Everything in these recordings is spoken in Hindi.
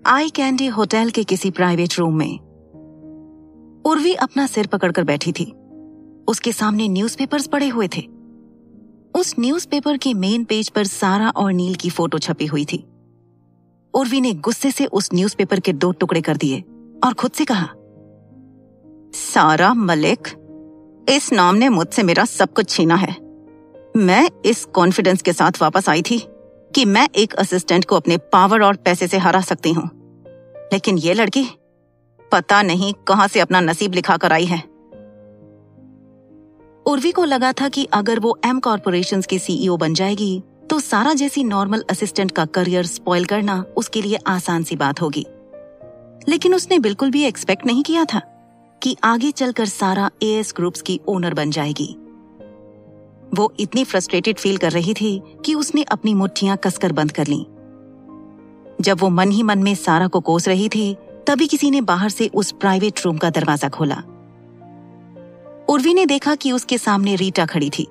आई कैंडी होटल के किसी प्राइवेट रूम में उर्वी अपना सिर पकड़कर बैठी थी। उसके सामने न्यूज़पेपर्स पड़े हुए थे। उस न्यूज़पेपर के मेन पेज पर सारा और नील की फोटो छपी हुई थी। उर्वी ने गुस्से से उस न्यूज़पेपर के 2 टुकड़े कर दिए और खुद से कहा, सारा मलिक, इस नाम ने मुझसे मेरा सब कुछ छीना है। मैं इस कॉन्फिडेंस के साथ वापस आई थी कि मैं एक असिस्टेंट को अपने पावर और पैसे से हरा सकती हूँ, लेकिन ये लड़की पता नहीं कहां से अपना नसीब लिखा कर आई है। उर्वी को लगा था कि अगर वो एम कॉर्पोरेशंस की सीईओ बन जाएगी तो सारा जैसी नॉर्मल असिस्टेंट का करियर स्पॉइल करना उसके लिए आसान सी बात होगी, लेकिन उसने बिल्कुल भी एक्सपेक्ट नहीं किया था कि आगे चलकर सारा एएस ग्रुप्स की ओनर बन जाएगी। वो इतनी फ्रस्ट्रेटेड फील कर रही थी कि उसने अपनी मुट्ठियां कसकर बंद कर लीं। जब वो मन ही मन में सारा को कोस रही थी, तभी किसी ने बाहर से उस प्राइवेट रूम का दरवाजा खोला। उर्वी ने देखा कि उसके सामने रीटा खड़ी थी।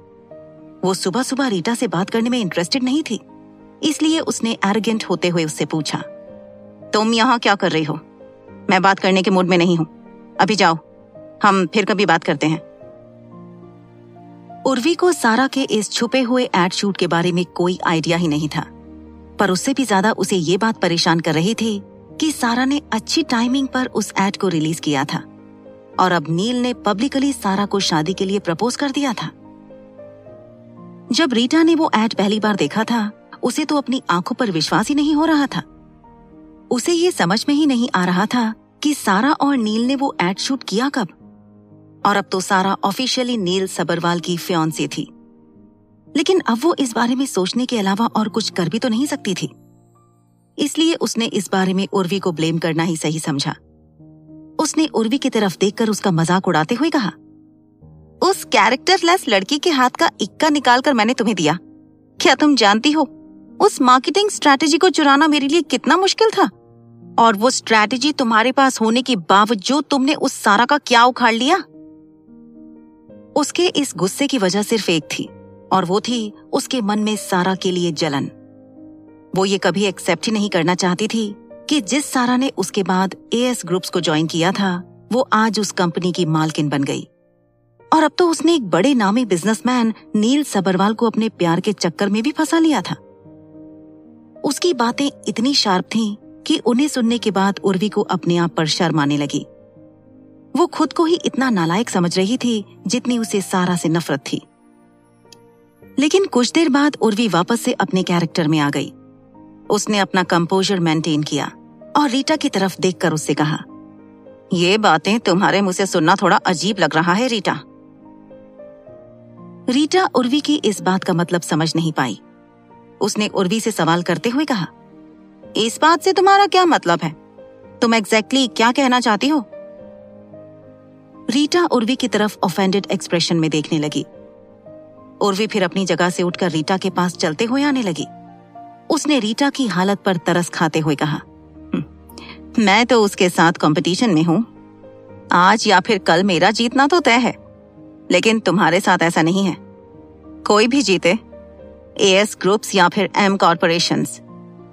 वो सुबह सुबह रीटा से बात करने में इंटरेस्टेड नहीं थी, इसलिए उसने एरोगेंट होते हुए उससे पूछा, तुम यहाँ क्या कर रही हो? मैं बात करने के मूड में नहीं हूं, अभी जाओ, हम फिर कभी बात करते हैं। उर्वी को सारा के इस छुपे हुए एड शूट के बारे में कोई आइडिया ही नहीं था, पर उससे भी ज्यादा उसे ये बात परेशान कर रही थी कि सारा ने अच्छी टाइमिंग पर उस एड को रिलीज किया था और अब नील ने पब्लिकली सारा को शादी के लिए प्रपोज कर दिया था। जब रीटा ने वो एड पहली बार देखा था, उसे तो अपनी आंखों पर विश्वास ही नहीं हो रहा था। उसे ये समझ में ही नहीं आ रहा था कि सारा और नील ने वो एड शूट किया कब, और अब तो सारा ऑफिशियली नील सबरवाल की फियांसी थी। लेकिन अब वो इस बारे में सोचने के अलावा और कुछ कर भी तो नहीं सकती थी, इसलिए उसने इस बारे में उर्वी को ब्लेम करना ही सही समझा। उसने उर्वी की तरफ देखकर उसका मजाक उड़ाते हुए कहा, उस कैरेक्टरलेस लड़की के हाथ का इक्का निकालकर मैंने तुम्हें दिया। क्या तुम जानती हो उस मार्केटिंग स्ट्रैटेजी को चुराना मेरे लिए कितना मुश्किल था? और वो स्ट्रैटेजी तुम्हारे पास होने के बावजूद तुमने उस सारा का क्या उखाड़ लिया? उसके इस गुस्से की वजह सिर्फ एक थी, और वो थी उसके मन में सारा के लिए जलन। वो ये कभी एक्सेप्ट ही नहीं करना चाहती थी कि जिस सारा ने उसके बाद एएस ग्रुप्स को ज्वाइन किया था, वो आज उस कंपनी की मालकिन बन गई। और अब तो उसने एक बड़े नामी बिजनेसमैन नील सबरवाल को अपने प्यार के चक्कर में भी फंसा लिया था। उसकी बातें इतनी शार्प थीं कि उन्हें सुनने के बाद उर्वी को अपने आप पर शर्म आने लगी। वो खुद को ही इतना नालायक समझ रही थी जितनी उसे सारा से नफरत थी। लेकिन कुछ देर बाद उर्वी वापस से अपने कैरेक्टर में आ गई। उसने अपना कंपोजर मेंटेन किया और रीटा की तरफ देखकर उससे कहा, ये बातें तुम्हारे मुंह से सुनना थोड़ा अजीब लग रहा है रीटा। रीटा उर्वी की इस बात का मतलब समझ नहीं पाई। उसने उर्वी से सवाल करते हुए कहा, इस बात से तुम्हारा क्या मतलब है? तुम एग्जैक्टली क्या कहना चाहती हो? रीटा उर्वी की तरफ ऑफेंडेड एक्सप्रेशन में देखने लगी। उर्वी फिर अपनी जगह से उठकर रीटा के पास चलते हुए आने लगी। उसने रीटा की हालत पर तरस खाते हुए कहा, मैं तो उसके साथ कंपटीशन में हूं। आज या फिर कल मेरा जीतना तो तय है, लेकिन तुम्हारे साथ ऐसा नहीं है। कोई भी जीते, एएस ग्रुप्स या फिर एम कॉर्पोरेशंस,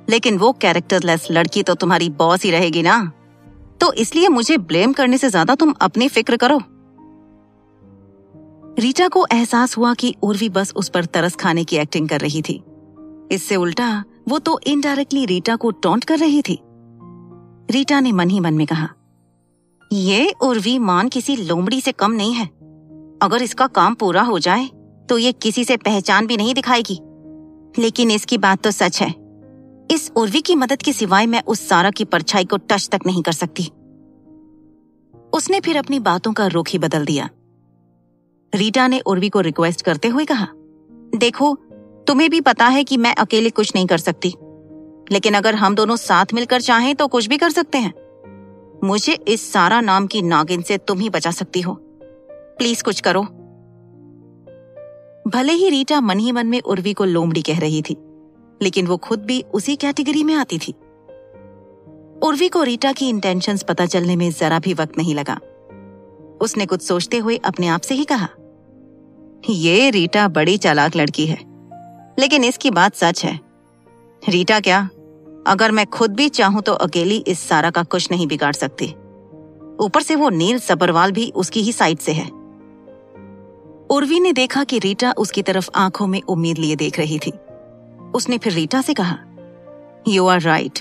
लेकिन वो कैरेक्टरलेस लड़की तो तुम्हारी बॉस ही रहेगी ना। तो इसलिए मुझे ब्लेम करने से ज्यादा तुम अपनी फिक्र करो। रीटा को एहसास हुआ कि उर्वी बस उस पर तरस खाने की एक्टिंग कर रही थी। इससे उल्टा वो तो इनडायरेक्टली रीटा को टॉन्ट कर रही थी। रीटा ने मन ही मन में कहा, ये उर्वी मान किसी लोमड़ी से कम नहीं है। अगर इसका काम पूरा हो जाए तो ये किसी से पहचान भी नहीं दिखाएगी। लेकिन इसकी बात तो सच है, इस उर्वी की मदद के सिवाय मैं उस सारा की परछाई को टच तक नहीं कर सकती। उसने फिर अपनी बातों का रुख ही बदल दिया। रीटा ने उर्वी को रिक्वेस्ट करते हुए कहा, देखो, तुम्हें भी पता है कि मैं अकेले कुछ नहीं कर सकती, लेकिन अगर हम दोनों साथ मिलकर चाहें तो कुछ भी कर सकते हैं। मुझे इस सारा नाम की नागिन से तुम ही बचा सकती हो। प्लीज कुछ करो। भले ही रीटा मन ही मन में उर्वी को लोमड़ी कह रही थी, लेकिन वो खुद भी उसी कैटेगरी में आती थी। उर्वी को रीटा की इंटेंशंस पता चलने में जरा भी वक्त नहीं लगा। उसने कुछ सोचते हुए अपने आप से ही कहा, ये रीटा बड़ी चालाक लड़की है, लेकिन इसकी बात सच है। रीटा क्या, अगर मैं खुद भी चाहूं तो अकेली इस सारा का कुछ नहीं बिगाड़ सकती। ऊपर से वो नील सबरवाल भी उसकी ही साइड से है। उर्वी ने देखा कि रीटा उसकी तरफ आंखों में उम्मीद लिए देख रही थी। उसने फिर रीटा से कहा, यू आर राइट,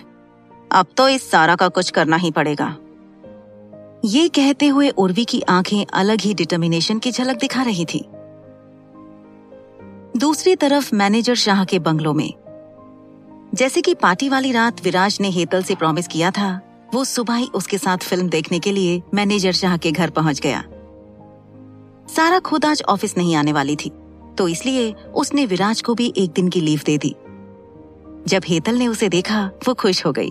अब तो इस सारा का कुछ करना ही पड़ेगा। ये कहते हुए उर्वी की आंखें अलग ही डिटर्मिनेशन की झलक दिखा रही थी। दूसरी तरफ मैनेजर शाह के बंगलों में, जैसे कि पार्टी वाली रात विराज ने हेतल से प्रॉमिस किया था, वो सुबह ही उसके साथ फिल्म देखने के लिए मैनेजर शाह के घर पहुंच गया। सारा खुद आज ऑफिस नहीं आने वाली थी, तो इसलिए उसने विराज को भी एक दिन की लीव दे दी। जब हेतल ने उसे देखा, वो खुश हो गई।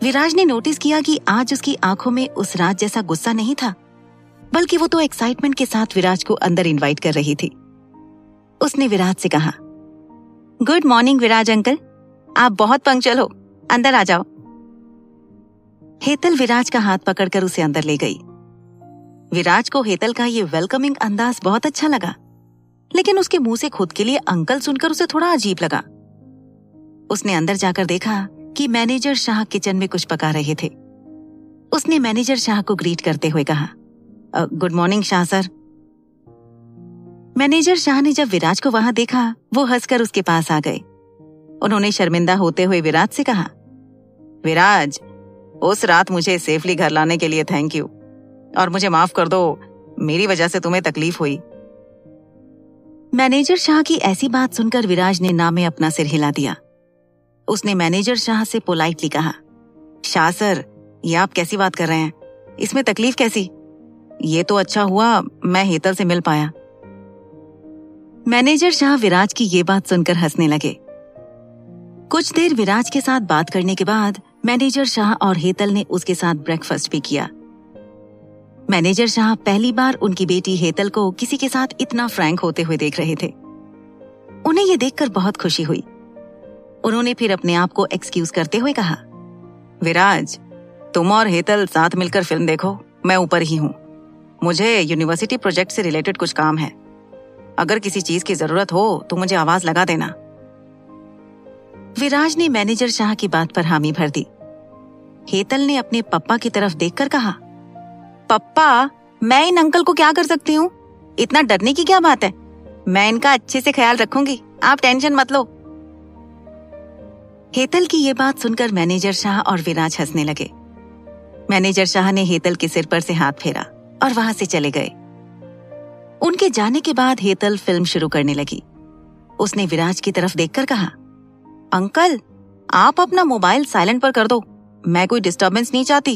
विराज ने नोटिस किया कि आज उसकी आंखों में उस रात जैसा गुस्सा नहीं था, बल्कि वो तो एक्साइटमेंट के साथ विराज को अंदर इनवाइट कर रही थी। उसने विराज से कहा, गुड मॉर्निंग विराज अंकल, आप बहुत पंक्चुअल हो, अंदर आ जाओ। हेतल विराज का हाथ पकड़कर उसे अंदर ले गई। विराज को हेतल का ये वेलकमिंग अंदाज बहुत अच्छा लगा, लेकिन उसके मुंह से खुद के लिए अंकल सुनकर उसे थोड़ा अजीब लगा। उसने अंदर जाकर देखा कि मैनेजर शाह किचन में कुछ पका रहे थे। उसने मैनेजर शाह को ग्रीट करते हुए कहा, good morning Shah sir. Manager Shah ने जब विराज को वहां देखा, वो हंसकर उसके पास आ गए। उन्होंने शर्मिंदा होते हुए विराज से कहा, विराज, उस रात मुझे सेफली घर लाने के लिए थैंक यू, और मुझे माफ कर दो, मेरी वजह से तुम्हें तकलीफ हुई। मैनेजर शाह की ऐसी बात सुनकर विराज ने ना में अपना सिर हिला दिया। उसने मैनेजर शाह से पोलाइटली कहा, शाह सर, ये आप कैसी बात कर रहे हैं, इसमें तकलीफ कैसी? ये तो अच्छा हुआ मैं हेतल से मिल पाया। मैनेजर शाह विराज की ये बात सुनकर हंसने लगे। कुछ देर विराज के साथ बात करने के बाद मैनेजर शाह और हेतल ने उसके साथ ब्रेकफास्ट भी किया। मैनेजर शाह पहली बार उनकी बेटी हेतल को किसी के साथ इतना फ्रैंक होते हुए देख रहे थे। उन्हें ये देखकर बहुत खुशी हुई। उन्होंने फिर अपने आप को एक्सक्यूज करते हुए कहा, विराज, तुम और हेतल साथ मिलकर फिल्म देखो, मैं ऊपर ही हूँ। मुझे यूनिवर्सिटी प्रोजेक्ट से रिलेटेड कुछ काम है। अगर किसी चीज की जरूरत हो तो मुझे आवाज लगा देना। विराज ने मैनेजर शाह की बात पर हामी भर दी। हेतल ने अपने पप्पा की तरफ देखकर कहा, पप्पा, मैं इन अंकल को क्या कर सकती हूँ? इतना डरने की क्या बात है? मैं इनका अच्छे से ख्याल रखूंगी, आप टेंशन मत लो। हेतल की ये बात सुनकर मैनेजर शाह और विराज हंसने लगे। मैनेजर शाह ने हेतल के सिर पर से हाथ फेरा और वहां से चले गए। उनके जाने के बाद हेतल फिल्म शुरू करने लगी। उसने विराज की तरफ देखकर कहा, अंकल, आप अपना मोबाइल साइलेंट पर कर दो, मैं कोई डिस्टर्बेंस नहीं चाहती।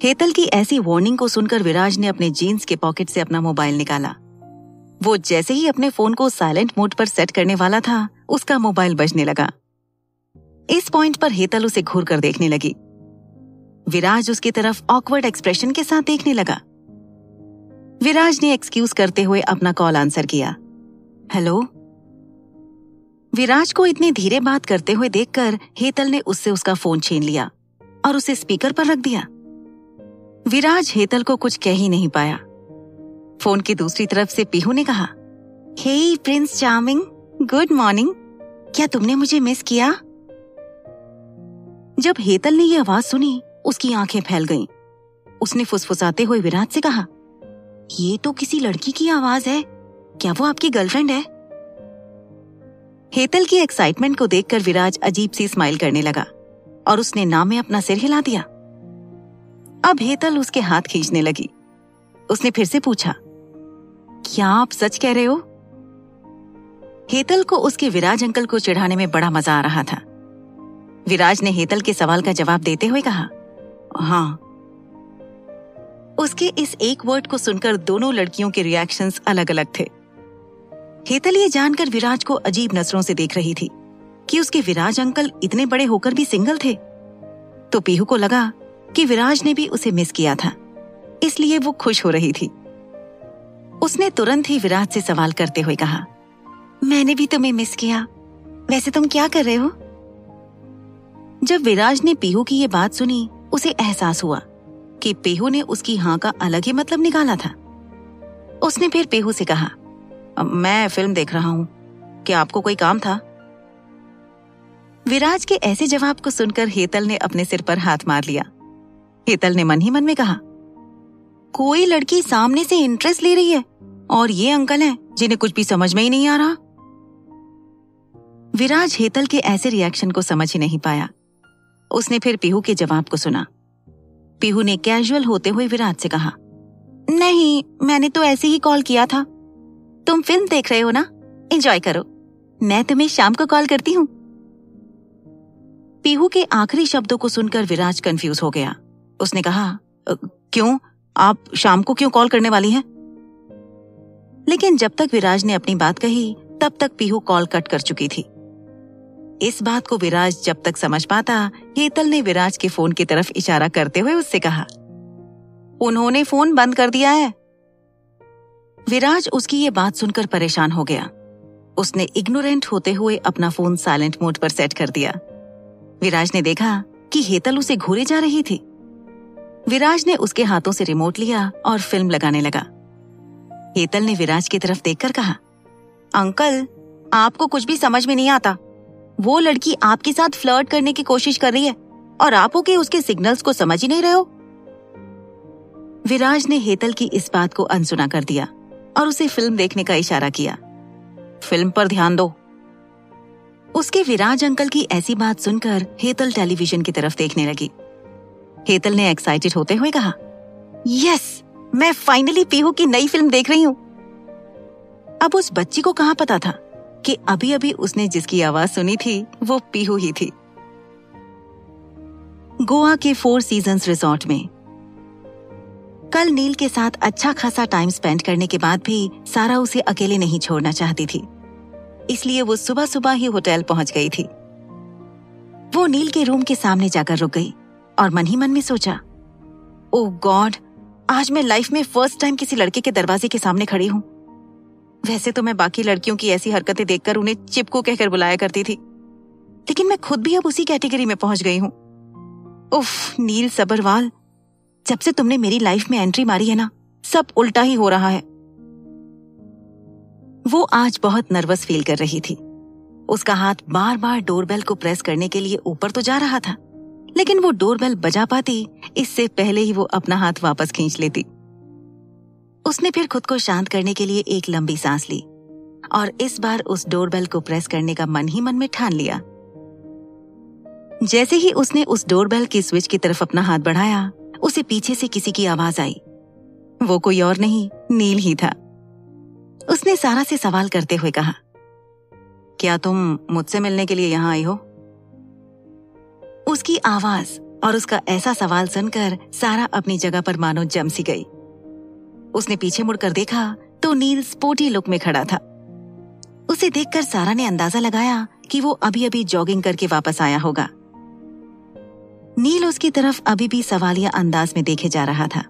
हेतल की ऐसी वार्निंग को सुनकर विराज ने अपने जीन्स के पॉकेट से अपना मोबाइल निकाला। वो जैसे ही अपने फोन को साइलेंट मोड पर सेट करने वाला था, उसका मोबाइल बजने लगा। इस पॉइंट पर हेतल उसे घूर कर देखने लगी। विराज उसकी तरफ ऑकवर्ड एक्सप्रेशन के साथ देखने लगा। विराज ने एक्सक्यूज करते हुए अपना कॉल आंसर किया, हेलो। विराज को इतने धीरे बात करते हुए देखकर हेतल ने उससे उसका फोन छीन लिया और उसे स्पीकर पर रख दिया। विराज हेतल को कुछ कह ही नहीं पाया। फोन की दूसरी तरफ से पीहू ने कहा, हे प्रिंस चार्मिंग, गुड मॉर्निंग, क्या तुमने मुझे मिस किया? जब हेतल ने ये आवाज सुनी, उसकी आंखें फैल गईं। उसने फुसफुसाते हुए विराज से कहा, ये तो किसी लड़की की आवाज है, क्या वो आपकी गर्लफ्रेंड है? हेतल की एक्साइटमेंट को देखकर विराज अजीब सी स्माइल करने लगा और उसने ना में अपना सिर हिला दिया। अब हेतल उसके हाथ खींचने लगी। उसने फिर से पूछा, क्या आप सच कह रहे हो? हेतल को उसके विराज अंकल को चिढ़ाने में बड़ा मजा आ रहा था। विराज ने हेतल के सवाल का जवाब देते हुए कहा, हाँ। उसके इस एक वर्ड को सुनकर दोनों लड़कियों के रिएक्शंस अलग अलग थे। हेतल ये जानकर विराज को अजीब नजरों से देख रही थी कि उसके विराज अंकल इतने बड़े होकर भी सिंगल थे। तो पीहू को लगा कि विराज ने भी उसे मिस किया था, इसलिए वो खुश हो रही थी। उसने तुरंत ही विराज से सवाल करते हुए कहा, मैंने भी तुम्हें मिस किया, वैसे तुम क्या कर रहे हो? जब विराज ने पीहू की ये बात सुनी, उसे एहसास हुआ कि पीहू ने उसकी हाँ का अलग ही मतलब निकाला था। उसने फिर पीहू से कहा, मैं फिल्म देख रहा हूं, क्या आपको कोई काम था? विराज के ऐसे जवाब को सुनकर हेतल ने अपने सिर पर हाथ मार लिया। हेतल ने मन ही मन में कहा, कोई लड़की सामने से इंटरेस्ट ले रही है और ये अंकल हैं जिन्हें कुछ भी समझ में ही नहीं आ रहा। विराज हेतल के ऐसे रिएक्शन को समझ ही नहीं पाया। उसने फिर पीहू के जवाब को सुना। पीहू ने कैजुअल होते हुए विराज से कहा, नहीं, मैंने तो ऐसे ही कॉल किया था। तुम फिल्म देख रहे हो ना, एंजॉय करो, मैं तुम्हें शाम को कॉल करती हूँ। पीहू के आखिरी शब्दों को सुनकर विराज कंफ्यूज हो गया। उसने कहा, क्यों, आप शाम को क्यों कॉल करने वाली हैं? लेकिन जब तक विराज ने अपनी बात कही तब तक पीहू कॉल कट कर चुकी थी। इस बात को विराज जब तक समझ पाता, हेतल ने विराज के फोन की तरफ इशारा करते हुए उससे कहा, उन्होंने फोन बंद कर दिया है। विराज उसकी ये बात सुनकर परेशान हो गया। उसने इग्नोरेंट होते हुए अपना फोन साइलेंट मोड पर सेट कर दिया। विराज ने देखा कि हेतल उसे घूरे जा रही थी। विराज ने उसके हाथों से रिमोट लिया और फिल्म लगाने लगा। हेतल ने विराज की तरफ देखकर कहा, अंकल, आपको कुछ भी समझ में नहीं आता। वो लड़की आपके साथ फ्लर्ट करने की कोशिश कर रही है और आप होके उसके सिग्नल्स को समझ ही नहीं रहे हो। विराज ने हेतल की इस बात को अनसुना कर दिया और उसे फिल्म देखने का इशारा किया। फिल्म पर ध्यान दो। उसके विराज अंकल की ऐसी बात सुनकर हेतल टेलीविजन की तरफ देखने लगी। हेतल ने एक्साइटेड होते हुए कहा, यस, मैं फाइनली पीहू की नई फिल्म देख रही हूँ। अब उस बच्ची को कहाँ पता था कि अभी अभी उसने जिसकी आवाज सुनी थी वो पीहू ही थी। गोवा के 4 सीजन्स रिजॉर्ट में कल नील के साथ अच्छा खासा टाइम स्पेंड करने के बाद भी सारा उसे अकेले नहीं छोड़ना चाहती थी। इसलिए वो सुबह सुबह ही होटल पहुंच गई थी। वो नील के रूम के सामने जाकर रुक गई और मन ही मन में सोचा, ओह गॉड, आज मैं लाइफ में फर्स्ट टाइम किसी लड़के के दरवाजे के सामने खड़ी हूँ। वैसे तो मैं बाकी लड़कियों की ऐसी हरकतें देखकर उन्हें चिपकू कहकर बुलाया करती थी, लेकिन मैं खुद भी अब उसी कैटेगरी में पहुंच गई हूँ। उफ, नील सबरवाल, जब से तुमने मेरी लाइफ में एंट्री मारी है ना, सब उल्टा ही हो रहा है। वो आज बहुत नर्वस फील कर रही थी। उसका हाथ बार बार डोरबेल को प्रेस करने के लिए ऊपर तो जा रहा था, लेकिन वो डोरबेल बजा पाती इससे पहले ही वो अपना हाथ वापस खींच लेती। उसने फिर खुद को शांत करने के लिए एक लंबी सांस ली और इस बार उस डोरबेल को प्रेस करने का मन ही मन में ठान लिया। जैसे ही उसने उस डोरबेल की स्विच की तरफ अपना हाथ बढ़ाया, उसे पीछे से किसी की आवाज आई। वो कोई और नहीं, नील ही था। उसने सारा से सवाल करते हुए कहा, क्या तुम मुझसे मिलने के लिए यहाँ आई हो? उसकी आवाज और उसका ऐसा सवाल सुनकर सारा अपनी जगह पर मानो जम सी गई। उसने पीछे मुड़कर देखा तो नील स्पोर्टी लुक में खड़ा था। उसे देखकर सारा ने अंदाजा लगाया कि वो अभी अभी जॉगिंग करके वापस आया होगा। नील उसकी तरफ अभी भी सवालिया अंदाज में देखे जा रहा था।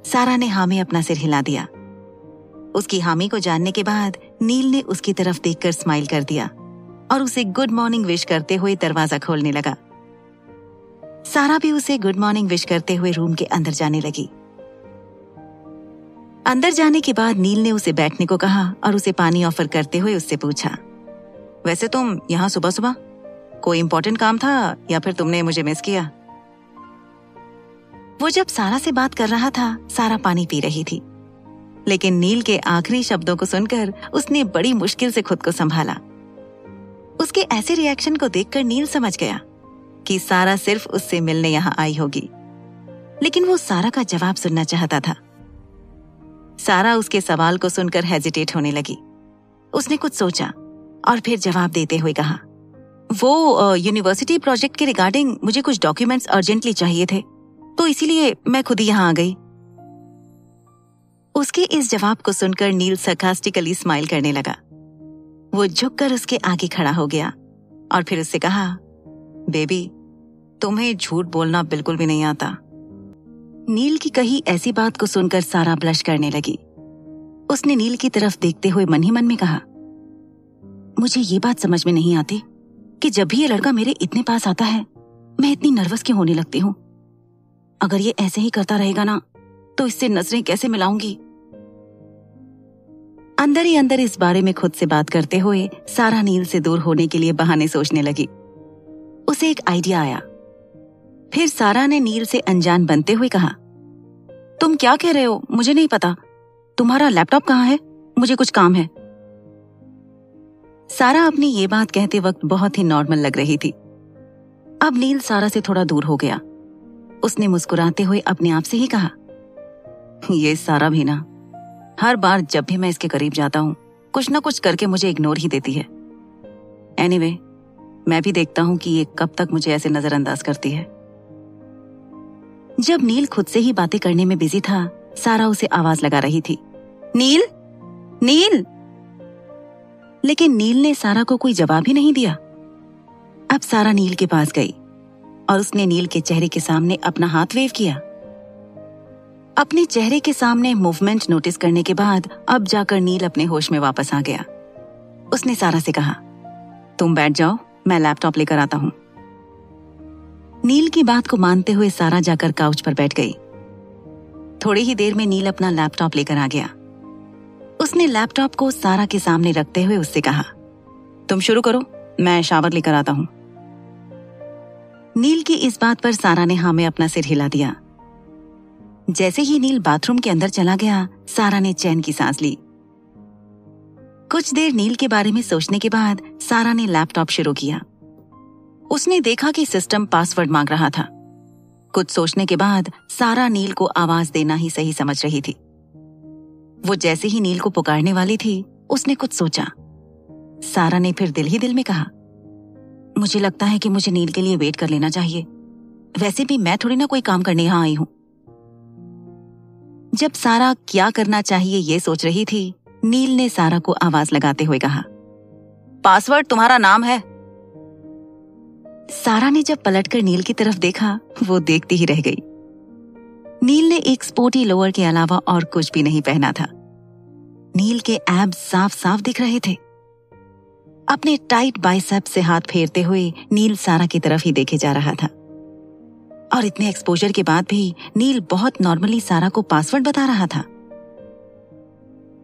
सारा ने हाँ में अपना सिर हिला दिया। उसकी हामी को जानने के बाद नील ने उसकी तरफ देखकर स्माइल कर दिया और उसे गुड मॉर्निंग विश करते हुए दरवाजा खोलने लगा। सारा भी उसे गुड मॉर्निंग विश करते हुए रूम के अंदर जाने लगी। अंदर जाने के बाद नील ने उसे बैठने को कहा और उसे पानी ऑफर करते हुए उससे पूछा, वैसे तुम यहाँ सुबह सुबह, कोई इंपॉर्टेंट काम था या फिर तुमने मुझे मिस किया? वो जब सारा से बात कर रहा था, सारा पानी पी रही थी, लेकिन नील के आखिरी शब्दों को सुनकर उसने बड़ी मुश्किल से खुद को संभाला। उसके ऐसे रिएक्शन को देखकर नील समझ गया कि सारा सिर्फ उससे मिलने यहाँ आई होगी, लेकिन वो सारा का जवाब सुनना चाहता था। सारा उसके सवाल को सुनकर हेजिटेट होने लगी। उसने कुछ सोचा और फिर जवाब देते हुए कहा, वो यूनिवर्सिटी प्रोजेक्ट के रिगार्डिंग मुझे कुछ डॉक्यूमेंट्स अर्जेंटली चाहिए थे, तो इसीलिए मैं खुद ही यहाँ आ गई। उसके इस जवाब को सुनकर नील सरकास्टिकली स्माइल करने लगा। वो झुककर उसके आगे खड़ा हो गया और फिर उससे कहा, बेबी, तुम्हें झूठ बोलना बिल्कुल भी नहीं आता। नील की कही ऐसी बात को सुनकर सारा ब्लश करने लगी। उसने नील की तरफ देखते हुए मन ही मन में कहा, मुझे ये बात समझ में नहीं आती कि जब भी ये लड़का मेरे इतने पास आता है, मैं इतनी नर्वस क्यों होने लगती हूँ। अगर ये ऐसे ही करता रहेगा ना, तो इससे नजरें कैसे मिलाऊंगी। अंदर ही अंदर इस बारे में खुद से बात करते हुए सारा नील से दूर होने के लिए बहाने सोचने लगी। उसे एक आइडिया आया। फिर सारा ने नील से अनजान बनते हुए कहा, तुम क्या कह रहे हो? मुझे नहीं पता। तुम्हारा लैपटॉप कहाँ है? मुझे कुछ काम है। सारा अपनी ये बात कहते वक्त बहुत ही नॉर्मल लग रही थी। अब नील सारा से थोड़ा दूर हो गया। उसने मुस्कुराते हुए अपने आप से ही कहा, ये सारा भी ना, हर बार जब भी मैं इसके करीब जाता हूं कुछ ना कुछ करके मुझे इग्नोर ही देती है। एनीवे, मैं भी देखता हूं कि ये कब तक मुझे ऐसे नजरअंदाज करती है। जब नील खुद से ही बातें करने में बिजी था, सारा उसे आवाज लगा रही थी, नील, नील। लेकिन नील ने सारा को कोई जवाब ही नहीं दिया। अब सारा नील के पास गई और उसने नील के चेहरे के सामने अपना हाथ वेव किया। अपने चेहरे के सामने मूवमेंट नोटिस करने के बाद अब जाकर नील अपने होश में वापस आ गया। उसने सारा से कहा, तुम बैठ जाओ, मैं लैपटॉप लेकर आता हूं। नील की बात को मानते हुए सारा जाकर काउच पर बैठ गई। थोड़ी ही देर में नील अपना लैपटॉप लेकर आ गया। उसने लैपटॉप को सारा के सामने रखते हुए उससे कहा, तुम शुरू करो, मैं शावर लेकर आता हूं। नील की इस बात पर सारा ने हाँ में अपना सिर हिला दिया। जैसे ही नील बाथरूम के अंदर चला गया, सारा ने चैन की सांस ली। कुछ देर नील के बारे में सोचने के बाद सारा ने लैपटॉप शुरू किया। उसने देखा कि सिस्टम पासवर्ड मांग रहा था। कुछ सोचने के बाद सारा नील को आवाज देना ही सही समझ रही थी। वो जैसे ही नील को पुकारने वाली थी, उसने कुछ सोचा। सारा ने फिर दिल ही दिल में कहा, मुझे लगता है कि मुझे नील के लिए वेट कर लेना चाहिए। वैसे भी मैं थोड़ी ना कोई काम करने यहां आई हूं। जब सारा क्या करना चाहिए ये सोच रही थी, नील ने सारा को आवाज लगाते हुए कहा, पासवर्ड तुम्हारा नाम है। सारा ने जब पलटकर नील की तरफ देखा, वो देखती ही रह गई। नील ने एक स्पोर्टी लोअर के अलावा और कुछ भी नहीं पहना था। नील के एब्स साफ साफ दिख रहे थे। अपने टाइट बाइसेप्स से हाथ फेरते हुए नील सारा की तरफ ही देखे जा रहा था। और इतने एक्सपोजर के बाद भी नील बहुत नॉर्मली सारा को पासवर्ड बता रहा था।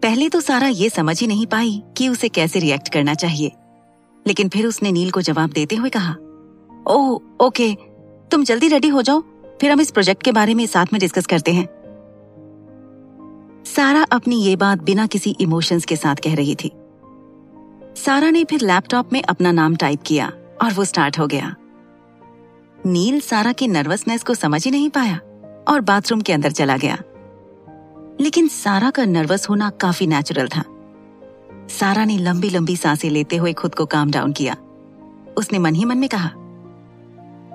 पहले तो सारा ये समझ ही नहीं पाई कि उसे कैसे रिएक्ट करना चाहिए, लेकिन फिर उसने नील को जवाब देते हुए कहा, ओह ओके, तुम जल्दी रेडी हो जाओ, फिर हम इस प्रोजेक्ट के बारे में साथ में डिस्कस करते हैं। सारा अपनी ये बात बिना किसी इमोशंस के साथ कह रही थी। सारा ने फिर लैपटॉप में अपना नाम टाइप किया और वो स्टार्ट हो गया। नील सारा की नर्वसनेस को समझ ही नहीं पाया और बाथरूम के अंदर चला गया। लेकिन सारा का नर्वस होना काफी नेचुरल था। सारा ने लंबी लंबी सांसें लेते हुए खुद को काम डाउन किया। उसने मन ही मन में कहा,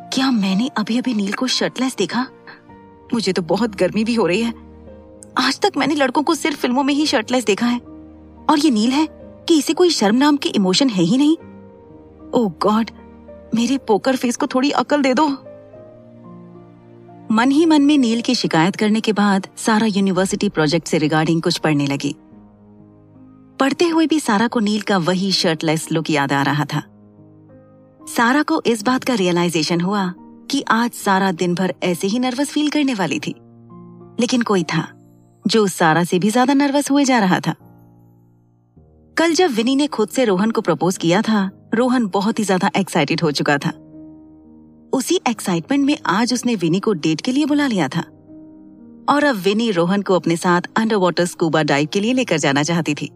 क्या मैंने अभी अभी नील को शर्टलेस देखा? मुझे तो बहुत गर्मी भी हो रही है। आज तक मैंने लड़कों को सिर्फ फिल्मों में ही शर्टलेस देखा है, और ये नील है कि इसे कोई शर्म नाम की इमोशन है ही नहीं। ओह गॉड, मेरे पोकर फेस को थोड़ी अकल दे दो। मन ही मन में नील की शिकायत करने के बाद सारा यूनिवर्सिटी प्रोजेक्ट से रिगार्डिंग कुछ पढ़ने लगी। पढ़ते हुए भी सारा को नील का वही शर्टलेस लुक याद आ रहा था। सारा को इस बात का रियलाइजेशन हुआ कि आज सारा दिन भर ऐसे ही नर्वस फील करने वाली थी, लेकिन कोई था जो सारा से भी ज्यादा नर्वस हुए जा रहा था। कल जब विनी ने खुद से रोहन को प्रपोज किया था, रोहन बहुत ही ज्यादा एक्साइटेड हो चुका था। उसी एक्साइटमेंट में आज उसने विनी को डेट के लिए बुला लिया था और अब विनी रोहन को अपने साथ अंडर वाटर स्कूबा डाइव के लिए लेकर जाना चाहती थी।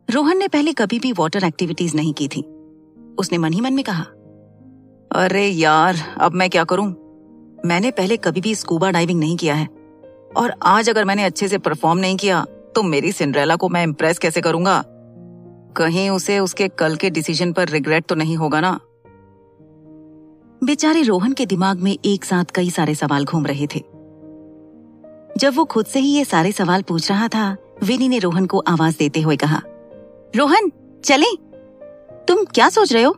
रोहन ने पहले कभी भी वाटर एक्टिविटीज नहीं की थी। उसने मन ही मन में कहा, अरे यार, अब मैं क्या करूं? मैंने पहले कभी भी स्कूबा डाइविंग नहीं किया है, और आज अगर मैंने अच्छे से परफॉर्म नहीं किया तो मेरी सिंड्रेला को मैं इम्प्रेस कैसे करूंगा? कहीं उसे उसके कल के डिसीजन पर रिग्रेट तो नहीं होगा ना? बेचारे रोहन के दिमाग में एक साथ कई सारे सवाल घूम रहे थे। जब वो खुद से ही ये सारे सवाल पूछ रहा था, विनी ने रोहन को आवाज देते हुए कहा, रोहन चलें? तुम क्या सोच रहे हो?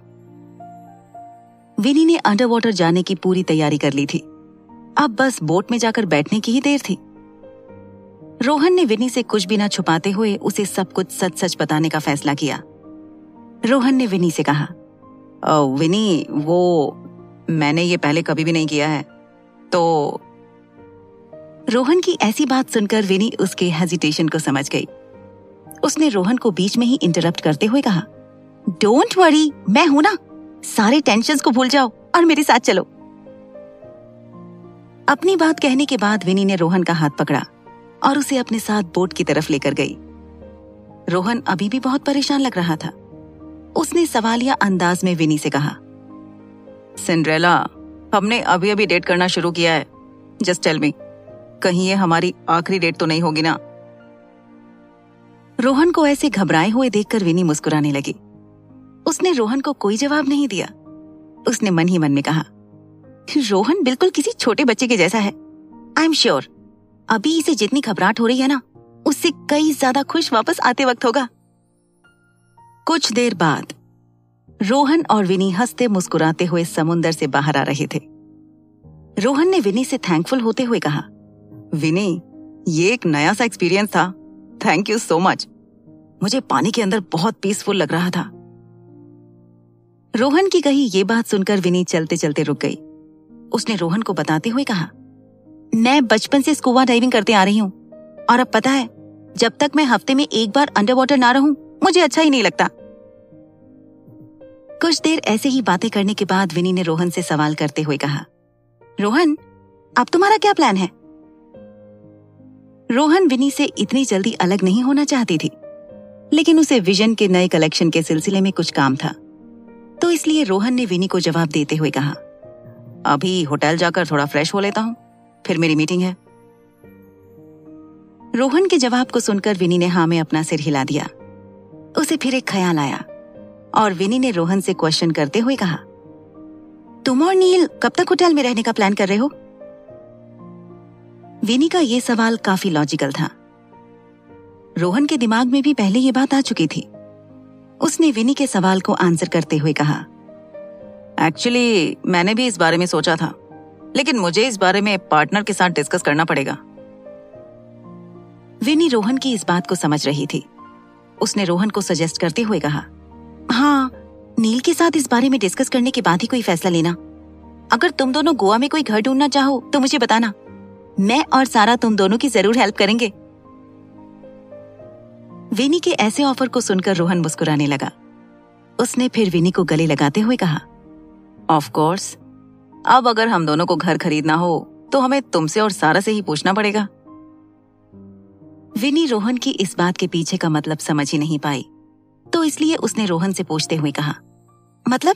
विनी ने अंडर वाटर जाने की पूरी तैयारी कर ली थी। अब बस बोट में जाकर बैठने की ही देर थी। रोहन ने विनी से कुछ भी न छुपाते हुए उसे सब कुछ सच सच बताने का फैसला किया। रोहन ने विनी से कहा, विनी, वो मैंने ये पहले कभी भी नहीं किया है, तो रोहन की ऐसी बात सुनकर विनी उसके हेजिटेशन को समझ गई। उसने रोहन को बीच में ही इंटरप्ट करते हुए कहा, डोंट वरी, मैं हूं ना, सारे टेंशन्स को भूल जाओ और मेरे साथ चलो। अपनी बात कहने के बाद विनी ने रोहन का हाथ पकड़ा और उसे अपने साथ बोट की तरफ लेकर गई। रोहन अभी भी बहुत परेशान लग रहा था। उसने सवालिया अंदाज में विनी से कहा, सिंड्रेला, हमने अभी अभी डेट करना शुरू किया है। जस्ट टेल मी, कहीं ये हमारी आखिरी डेट तो नहीं होगी ना? रोहन को ऐसे घबराए हुए देखकर विनी मुस्कुराने लगी। उसने रोहन को कोई जवाब नहीं दिया। उसने मन ही मन में कहा, रोहन बिल्कुल किसी छोटे बच्चे के जैसा है। आई एम श्योर अभी इसे जितनी घबराहट हो रही है ना, उससे कई ज्यादा खुश वापस आते वक्त होगा। कुछ देर बाद रोहन और विनी हंसते मुस्कुराते हुए समुंदर से बाहर आ रहे थे। रोहन ने विनी से थैंकफुल होते हुए कहा, विनी, ये एक नया सा एक्सपीरियंस था। Thank you so much. मुझे पानी के अंदर बहुत पीसफुल लग रहा था। रोहन की कही ये बात सुनकर विनी चलते चलते रुक गई। उसने रोहन को बताते हुए कहा, मैं बचपन से स्कूबा डाइविंग करते आ रही हूँ और अब पता है, जब तक मैं हफ्ते में एक बार अंडर वाटर ना रहूं मुझे अच्छा ही नहीं लगता। कुछ देर ऐसे ही बातें करने के बाद विनी ने रोहन से सवाल करते हुए कहा, रोहन, अब तुम्हारा क्या प्लान है? रोहन विनी से इतनी जल्दी अलग नहीं होना चाहती थी, लेकिन उसे विजन के नए कलेक्शन के सिलसिले में कुछ काम था, तो इसलिए रोहन ने विनी को जवाब देते हुए कहा, अभी होटल जाकर थोड़ा फ्रेश हो लेता हूं, फिर मेरी मीटिंग है। रोहन के जवाब को सुनकर विनी ने हाँ में अपना सिर हिला दिया। उसे फिर एक ख्याल आया और विनी ने रोहन से क्वेश्चन करते हुए कहा, तुम और नील कब तक होटल में रहने का प्लान कर रहे हो? विनी का यह सवाल काफी लॉजिकल था। रोहन के दिमाग में भी पहले ये बात आ चुकी थी। उसने विनी के सवाल को आंसर करते हुए कहा, एक्चुअली मैंने भी इस बारे में सोचा था, लेकिन मुझे इस बारे में पार्टनर के साथ डिस्कस करना पड़ेगा। विनी रोहन की इस बात को समझ रही थी। उसने रोहन को सजेस्ट करते हुए कहा, हाँ, नील के साथ इस बारे में डिस्कस करने के बाद ही कोई फैसला लेना। अगर तुम दोनों गोवा में कोई घर ढूंढना चाहो तो मुझे बताना। मैं और सारा तुम दोनों की जरूर हेल्प करेंगे। विनी के ऐसे ऑफर को सुनकर रोहन मुस्कुराने लगा। उसने फिर विनी को गले लगाते हुए कहा, ऑफ कोर्स, अब अगर हम दोनों को घर खरीदना हो तो हमें तुमसे और सारा से ही पूछना पड़ेगा। विनी रोहन की इस बात के पीछे का मतलब समझ ही नहीं पाई, तो इसलिए उसने रोहन से पूछते हुए कहा, मतलब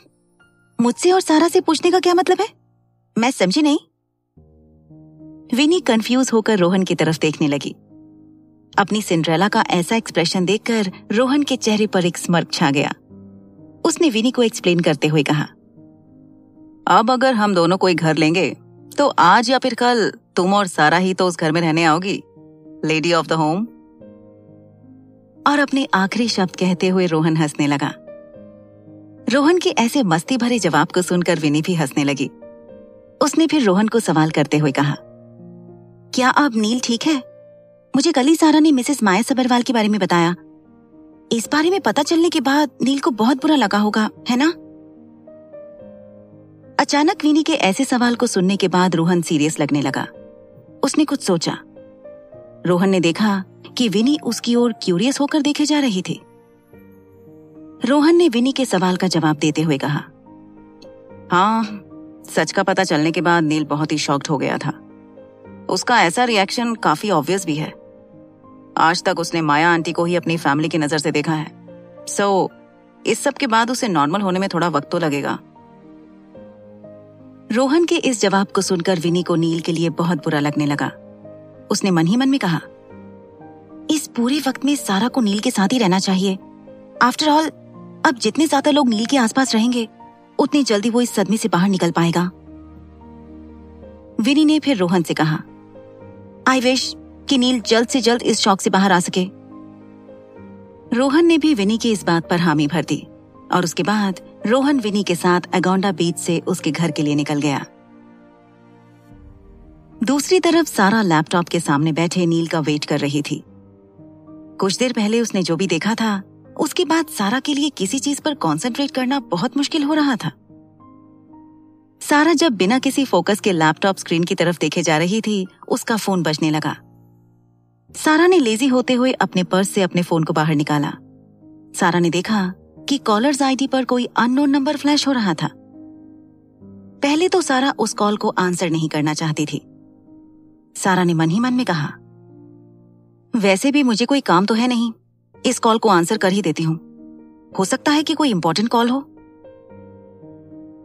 मुझसे और सारा से पूछने का क्या मतलब है? मैं समझी नहीं। विनी कंफ्यूज होकर रोहन की तरफ देखने लगी। अपनी सिंड्रेला का ऐसा एक्सप्रेशन देखकर रोहन के चेहरे पर एक स्मर्क छा गया। उसने विनी को एक्सप्लेन करते हुए कहा, अब अगर हम दोनों कोई घर लेंगे तो आज या फिर कल तुम और सारा ही तो उस घर में रहने आओगी, लेडी ऑफ द होम। और अपने आखिरी शब्द कहते हुए रोहन हंसने लगा। रोहन के ऐसे मस्ती भरे जवाब को सुनकर विनी भी हंसने लगी। उसने फिर रोहन को सवाल करते हुए कहा, क्या अब नील ठीक है? मुझे कल ही सारा ने मिसेस माया सबरवाल के बारे में बताया। इस बारे में पता चलने के बाद नील को बहुत बुरा लगा होगा, है ना? अचानक विनी के ऐसे सवाल को सुनने के बाद रोहन सीरियस लगने लगा। उसने कुछ सोचा। रोहन ने देखा कि विनी उसकी ओर क्यूरियस होकर देखे जा रही थी। रोहन ने विनी के सवाल का जवाब देते हुए कहा, हाँ, सच का पता चलने के बाद नील बहुत ही शॉक्ड हो गया था। उसका ऐसा रिएक्शन काफी ऑब्वियस भी है। आज तक उसने माया आंटी को ही अपनी फैमिली की नजर से देखा है, सो इस सब के बाद उसे नॉर्मल होने में थोड़ा वक्त तो लगेगा। रोहन के इस जवाब को सुनकर विनी को नील के लिए बहुत बुरा लगने लगा। उसने मन ही मन में कहा, इस पूरे वक्त में सारा को नील के साथ ही रहना चाहिए। आफ्टर ऑल, अब जितने ज्यादा लोग नील के आसपास रहेंगे उतनी जल्दी वो इस सदमे से बाहर निकल पाएगा। विनी ने फिर रोहन से कहा, आई विश कि नील जल्द से जल्द इस शॉक से बाहर आ सके। रोहन ने भी विनी की इस बात पर हामी भर दी और उसके बाद रोहन विनी के साथ अगोंडा बीच से उसके घर के लिए निकल गया। दूसरी तरफ सारा लैपटॉप के सामने बैठे नील का वेट कर रही थी। कुछ देर पहले उसने जो भी देखा था, उसके बाद सारा के लिए किसी चीज पर कंसंट्रेट करना बहुत मुश्किल हो रहा था। सारा जब बिना किसी फोकस के लैपटॉप स्क्रीन की तरफ देखे जा रही थी, उसका फोन बजने लगा। सारा ने लेजी होते हुए अपने पर्स से अपने फोन को बाहर निकाला। सारा ने देखा कि कॉलर्स आईडी पर कोई अननोन नंबर फ्लैश हो रहा था। पहले तो सारा उस कॉल को आंसर नहीं करना चाहती थी। सारा ने मन ही मन में कहा, वैसे भी मुझे कोई काम तो है नहीं, इस कॉल को आंसर कर ही देती हूं। हो सकता है कि कोई इंपॉर्टेंट कॉल हो।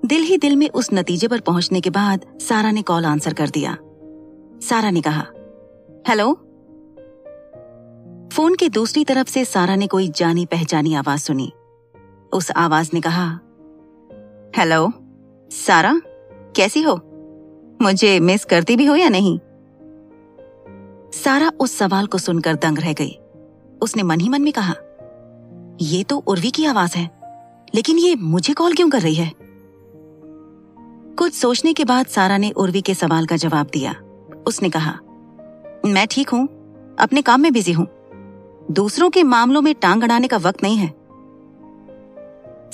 दिल ही दिल में उस नतीजे पर पहुंचने के बाद सारा ने कॉल आंसर कर दिया। सारा ने कहा, हेलो। फोन की दूसरी तरफ से सारा ने कोई जानी पहचानी आवाज सुनी। उस आवाज ने कहा, हेलो सारा, कैसी हो? मुझे मिस करती भी हो या नहीं? सारा उस सवाल को सुनकर दंग रह गई। उसने मन ही मन में कहा, ये तो उर्वी की आवाज है, लेकिन ये मुझे कॉल क्यों कर रही है? कुछ सोचने के बाद सारा ने उर्वी के सवाल का जवाब दिया। उसने कहा, मैं ठीक हूं, अपने काम में बिजी हूं, दूसरों के मामलों में टांग अड़ाने का वक्त नहीं है।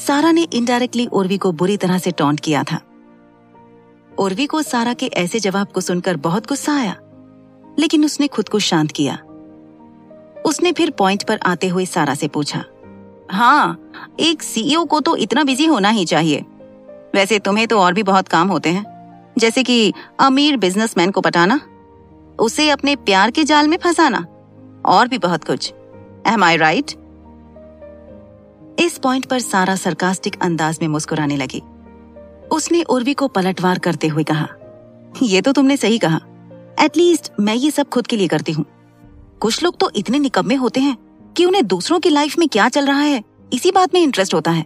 सारा ने इनडायरेक्टली उर्वी को बुरी तरह से टॉन्ट किया था। उर्वी को सारा के ऐसे जवाब को सुनकर बहुत गुस्सा आया, लेकिन उसने खुद को शांत किया। उसने फिर पॉइंट पर आते हुए सारा से पूछा, हाँ, एक सीईओ को तो इतना बिजी होना ही चाहिए। वैसे तुम्हें तो और भी बहुत काम होते हैं, जैसे कि अमीर बिजनेसमैन को पटाना, उसे अपने प्यार के जाल में फंसाना, और भी बहुत कुछ। Am I right? इस पॉइंट पर सारा सरकास्टिक अंदाज में मुस्कुराने लगी। उसने उर्वी को पलटवार करते हुए कहा, ये तो तुमने सही कहा, एटलीस्ट मैं ये सब खुद के लिए करती हूँ। कुछ लोग तो इतने निकम्मे होते हैं कि उन्हें दूसरों की लाइफ में क्या चल रहा है इसी बात में इंटरेस्ट होता है।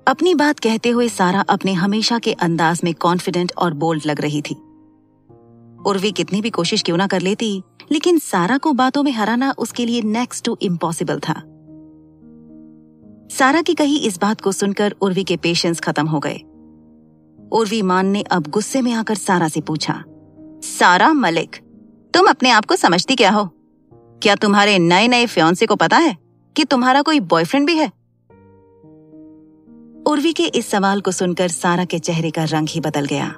अपनी बात कहते हुए सारा अपने हमेशा के अंदाज में कॉन्फिडेंट और बोल्ड लग रही थी। उर्वी कितनी भी कोशिश क्यों ना कर लेती, लेकिन सारा को बातों में हराना उसके लिए नेक्स्ट टू इम्पॉसिबल था। सारा की कही इस बात को सुनकर उर्वी के पेशेंस खत्म हो गए। उर्वी मान ने अब गुस्से में आकर सारा से पूछा, सारा मलिक, तुम अपने आप को समझती क्या हो? क्या तुम्हारे नए नए फियांसे को पता है कि तुम्हारा कोई बॉयफ्रेंड भी है? उर्वी के इस सवाल को सुनकर सारा के चेहरे का रंग ही बदल गया।